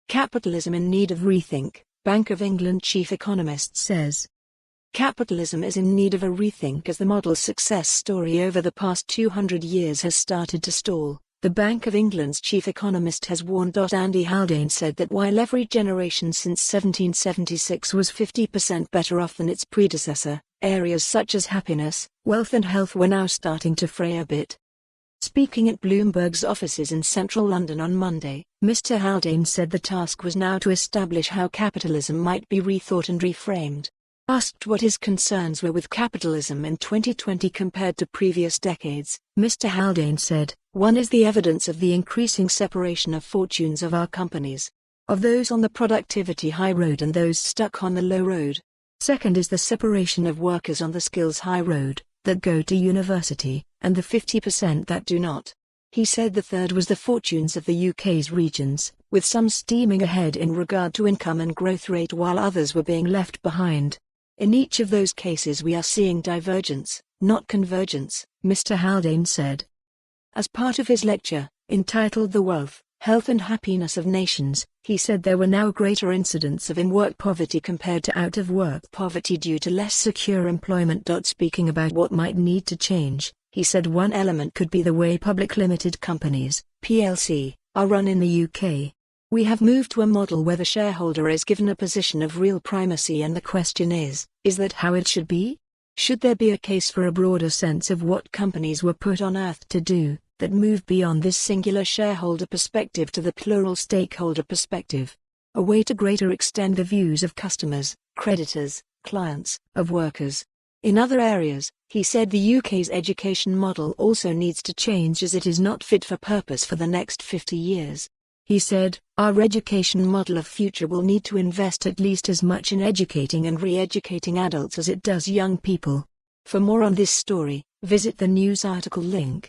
Capitalism in need of rethink, Bank of England chief economist says. Capitalism is in need of a rethink as the model's success story over the past 200 years has started to stall. The Bank of England's chief economist has warned.Andy Haldane said that while every generation since 1776 was 50% better off than its predecessor, areas such as happiness, wealth and health were now starting to fray a bit. Speaking at Bloomberg's offices in central London on Monday, Mr. Haldane said the task was now to establish how capitalism might be rethought and reframed. Asked what his concerns were with capitalism in 2020 compared to previous decades, Mr. Haldane said, "One is the evidence of the increasing separation of fortunes of our companies, of those on the productivity high road and those stuck on the low road. Second is the separation of workers on the skills high road, that go to university, and the 50% that do not." He said the third was the fortunes of the UK's regions, with some steaming ahead in regard to income and growth rate while others were being left behind. In each of those cases we are seeing divergence, not convergence, Mr. Haldane said. As part of his lecture, entitled The Wealth, Health and Happiness of Nations, he said there were now greater incidents of in-work poverty compared to out-of-work poverty due to less secure employment. Speaking about what might need to change, he said one element could be the way public limited companies, PLC, are run in the UK. We have moved to a model where the shareholder is given a position of real primacy, and the question is that how it should be? Should there be a case for a broader sense of what companies were put on earth to do, that move beyond this singular shareholder perspective to the plural stakeholder perspective? A way to greater extend the views of customers, creditors, clients, of workers. In other areas, he said the UK's education model also needs to change as it is not fit for purpose for the next 50 years. He said, our education model of future will need to invest at least as much in educating and re-educating adults as it does young people. For more on this story, visit the news article link.